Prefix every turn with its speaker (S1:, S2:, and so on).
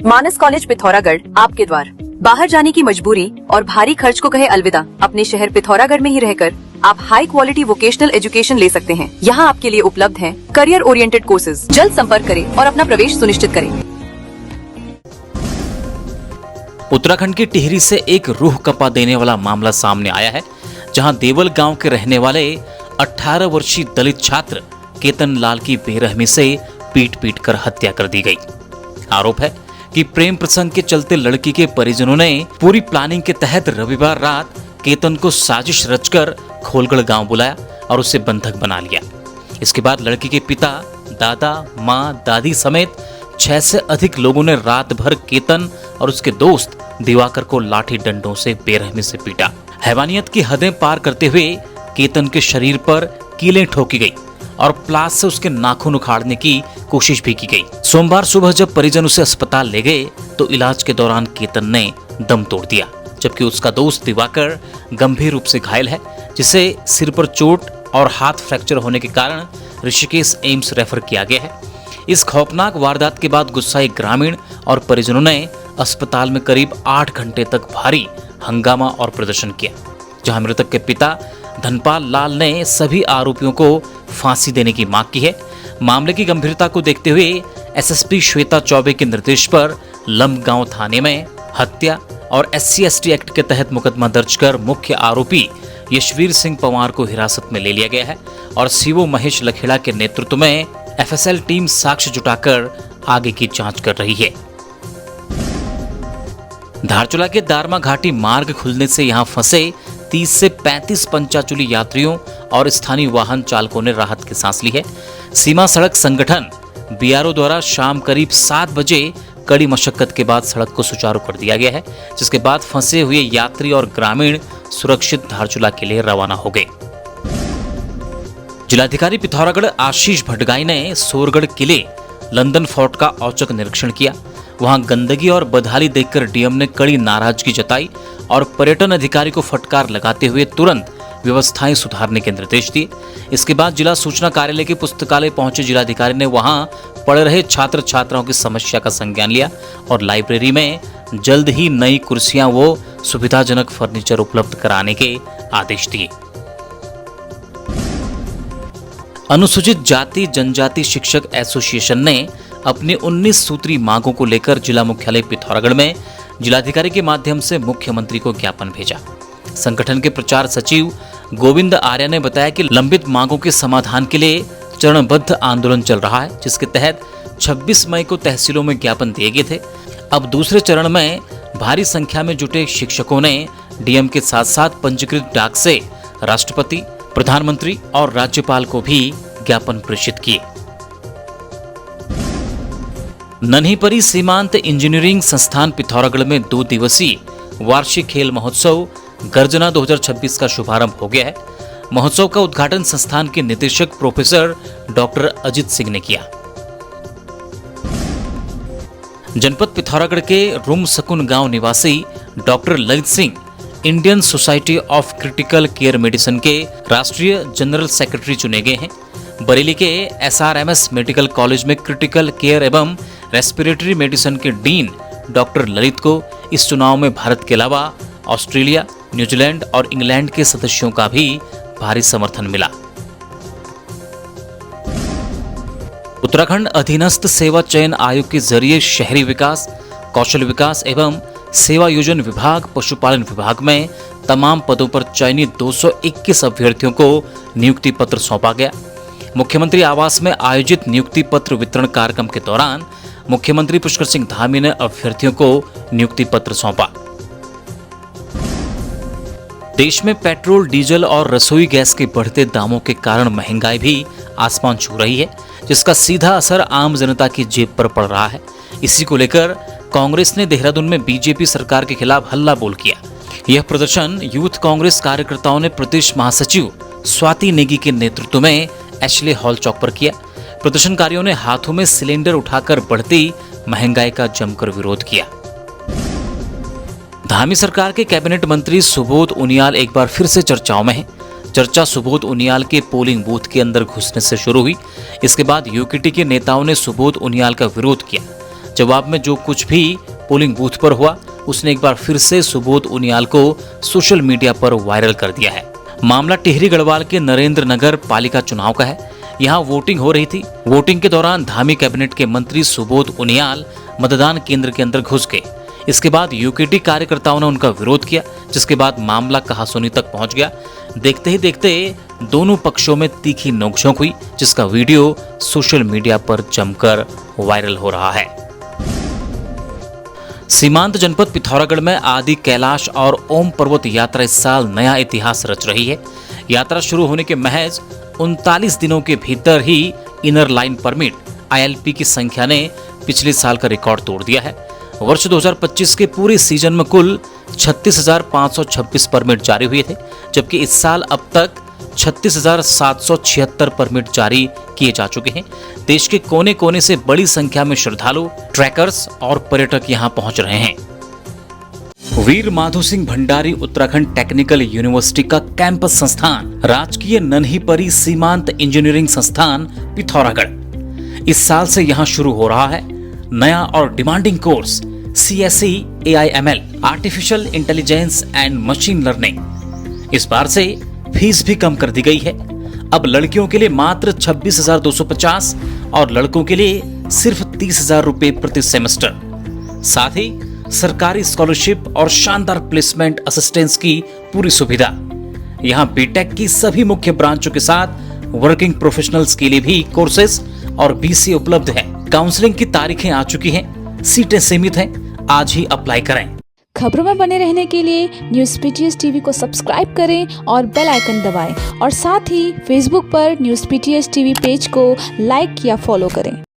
S1: मानस college Pithoragarh आपके द्वार। बाहर जाने की मजबूरी और भारी खर्च को कहे अलविदा, अपने शहर पिथौरागढ़ में ही रहकर आप हाई क्वालिटी वोकेशनल एजुकेशन ले सकते हैं। यहाँ आपके लिए उपलब्ध हैं करियर ओरिएंटेड कोर्सेज। जल्द संपर्क करें और अपना प्रवेश सुनिश्चित करें।
S2: उत्तराखंड की टिहरी से एक रूह कंपा देने वाला मामला सामने आया है, जहां देवल गांव के रहने वाले 18 वर्षीय दलित छात्र केतन लाल की बेरहमी से पीट कर हत्या कर दी गई। आरोप है कि प्रेम प्रसंग के चलते लड़की के परिजनों ने पूरी प्लानिंग के तहत रविवार रात केतन को साजिश रचकर खोलगढ़ गांव बुलाया और उसे बंधक बना लिया। इसके बाद लड़की के पिता, दादा, मां, दादी समेत 6 से अधिक लोगों ने रात भर केतन और उसके दोस्त दिवाकर को लाठी डंडों से बेरहमी से पीटा। हैवानियत की हदें पार करते हुए केतन के शरीर पर कीलें ठोकी गई और प्लास से उसके नाखून उखाड़ने की कोशिश भी की गई। सोमवार सुबह जब परिजन उसे अस्पताल ले गए तो इलाज के दौरान केतन ने दम तोड़ दिया, जबकि उसका दोस्त दिवाकर गंभीर रूप से घायल है, जिसे सिर पर चोट और हाथ फ्रैक्चर होने के कारण ऋषिकेश एम्स रेफर किया गया है। इस खौफनाक वारदात के बाद गुस्साए ग्रामीण और परिजनों ने अस्पताल में करीब 8 घंटे तक भारी हंगामा और प्रदर्शन किया, जहां मृतक के पिता धनपाल लाल ने सभी आरोपियों को फांसी देने की मांग की है। मामले की गंभीरता को देखते हुए एसएसपी श्वेता चौबे के निर्देश पर लंबगांव थाने में हत्या और SC/ST एक्ट के तहत मुकदमा दर्ज कर मुख्य आरोपी यशवीर सिंह पंवार को हिरासत में ले लिया गया है और सीओ महेश लखेड़ा के नेतृत्व में FSL टीम साक्ष्य जुटाकर आगे की जांच कर रही है। धारचूला के दारमा घाटी मार्ग खुलने से यहां फंसे 30 से 35 पंचाचूली यात्रियों और स्थानीय वाहन चालकों ने राहत की सांस ली है। सीमा सड़क संगठन BRO द्वारा शाम करीब 7 बजे कड़ी मशक्कत के बाद सड़क को सुचारू कर दिया गया है, जिसके बाद फंसे हुए यात्री और ग्रामीण सुरक्षित धारचूला के लिए रवाना हो गए। जिलाधिकारी पिथौरागढ़ आशीष भटगाई ने सोरगढ़ किले, लंदन फोर्ट का औचक निरीक्षण किया। वहां गंदगी और बदहाली देखकर डीएम ने कड़ी नाराजगी जताई और पर्यटन अधिकारी को फटकार लगाते हुए तुरंत व्यवस्थाएं सुधारने के निर्देश दिए। इसके बाद जिला सूचना कार्यालय के पुस्तकालय पहुंचे जिलाधिकारी ने वहां पढ़ रहे छात्र छात्राओं की समस्या का संज्ञान लिया और लाइब्रेरी में जल्द ही नई कुर्सियां व सुविधाजनक फर्नीचर उपलब्ध कराने के आदेश दिए। अनुसूचित जाति जनजाति शिक्षक एसोसिएशन ने अपनी 19 सूत्री मांगों को लेकर जिला मुख्यालय पिथौरागढ़ में जिलाधिकारी के माध्यम से मुख्यमंत्री को ज्ञापन भेजा। संगठन के प्रचार सचिव गोविंद आर्य ने बताया कि लंबित मांगों के समाधान के लिए चरणबद्ध आंदोलन चल रहा है, जिसके तहत 26 मई को तहसीलों में ज्ञापन दिए गए थे। अब दूसरे चरण में भारी संख्या में जुटे शिक्षकों ने डीएम के साथ साथ पंजीकृत डाक से राष्ट्रपति, प्रधानमंत्री और राज्यपाल को भी ज्ञापन प्रेषित किए। नन्हीपरी सीमांत इंजीनियरिंग संस्थान पिथौरागढ़ में 2 दिवसीय वार्षिक खेल महोत्सव गर्जना 2026 का शुभारंभ हो गया है। महोत्सव का उद्घाटन संस्थान के निदेशक प्रोफेसर डॉक्टर अजित सिंह ने किया। जनपद पिथौरागढ़ के रुमसकुन गांव निवासी doctor Lalit Singh Indian society of critical care medicine के राष्ट्रीय जनरल सेक्रेटरी चुने गए हैं। बरेली के SRMS मेडिकल कॉलेज में क्रिटिकल केयर एवं रेस्पिरेटरी मेडिसिन के डीन डॉक्टर ललित को इस चुनाव में भारत के अलावा ऑस्ट्रेलिया, न्यूजीलैंड और इंग्लैंड के सदस्यों का भी भारी समर्थन मिला। उत्तराखंड अधीनस्थ सेवा चयन आयोग के जरिए शहरी विकास, कौशल विकास एवं सेवा योजन विभाग, पशुपालन विभाग में तमाम पदों पर चयनित 221 अभ्यर्थियों को नियुक्ति पत्र सौंपा गया। मुख्यमंत्री आवास में आयोजित नियुक्ति पत्र वितरण कार्यक्रम के दौरान मुख्यमंत्री पुष्कर सिंह धामी ने अभ्यर्थियों को नियुक्ति पत्र सौंपा। देश में पेट्रोल, डीजल और रसोई गैस के बढ़ते दामों के कारण महंगाई भी आसमान छू रही है, जिसका सीधा असर आम जनता की जेब पर पड़ रहा है। इसी को लेकर कांग्रेस ने देहरादून में बीजेपी सरकार के खिलाफ हल्ला बोल किया। यह प्रदर्शन यूथ कांग्रेस कार्यकर्ताओं ने प्रदेश महासचिव स्वाति नेगी के नेतृत्व में एशले हॉल चौक पर किया। प्रदर्शनकारियों ने हाथों में सिलेंडर उठाकर बढ़ती महंगाई का जमकर विरोध किया। धामी सरकार के कैबिनेट मंत्री सुबोध उनियाल एक बार फिर से चर्चाओं में हैं। चर्चा सुबोध उनियाल के पोलिंग बूथ के अंदर घुसने से शुरू हुई। इसके बाद यूकेटी के नेताओं ने सुबोध उनियाल का विरोध किया। जवाब में जो कुछ भी पोलिंग बूथ पर हुआ उसने एक बार फिर से सुबोध उनियाल को सोशल मीडिया पर वायरल कर दिया है। मामला टिहरी गढ़वाल के नरेंद्र नगर पालिका चुनाव का है। यहाँ वोटिंग हो रही थी। वोटिंग के दौरान धामी कैबिनेट के मंत्री सुबोध उनियाल मतदान केंद्र के अंदर घुस गए। इसके बाद यूकेटी कार्यकर्ताओं ने उनका विरोध किया, जिसके बाद मामला कहासुनी तक पहुंच गया। देखते ही देखते दोनों पक्षों में तीखी नोकझोंक हुई, जिसका वीडियो सोशल मीडिया पर जमकर वायरल हो रहा है। सीमांत जनपद पिथौरागढ़ में आदि कैलाश और ओम पर्वत यात्रा इस साल नया इतिहास रच रही है। यात्रा शुरू होने के महज 39 दिनों के भीतर ही इनर लाइन परमिट ILP की संख्या ने पिछले साल का रिकॉर्ड तोड़ दिया है। वर्ष 2025 के पूरे सीजन में कुल 36,526 परमिट जारी हुए थे, जबकि इस साल अब तक 36,776 परमिट जारी किए जा चुके हैं। देश के कोने कोने से बड़ी संख्या में श्रद्धालु, ट्रैकर्स और पर्यटक यहां पहुंच रहे हैं। वीर माधो सिंह भंडारी उत्तराखंड टेक्निकल यूनिवर्सिटी का कैंपस संस्थान राजकीय नन्हीपरी सीमांत इंजीनियरिंग संस्थान पिथौरागढ़ इस साल से यहां शुरू हो रहा है नया और demanding course CSE AIML artificial intelligence and machine learning. इस बार से फीस भी कम कर दी गई है। अब लड़कियों के लिए मात्र 26,250 और लड़कों के लिए सिर्फ 30,000 रुपए प्रति सेमेस्टर। साथ ही सरकारी स्कॉलरशिप और शानदार प्लेसमेंट असिस्टेंस की पूरी सुविधा। यहाँ बीटेक की सभी मुख्य ब्रांचों के साथ वर्किंग प्रोफेशनल्स के लिए भी कोर्सेज और BCA उपलब्ध है। काउंसलिंग की तारीखें आ चुकी हैं, सीटें सीमित हैं। आज ही अप्लाई करें।
S3: खबरों में बने रहने के लिए न्यूज़ PTS TV को सब्सक्राइब करें और बेल आइकन दबाएं और साथ ही फेसबुक पर न्यूज़ PTS TV पेज को लाइक या फॉलो करें।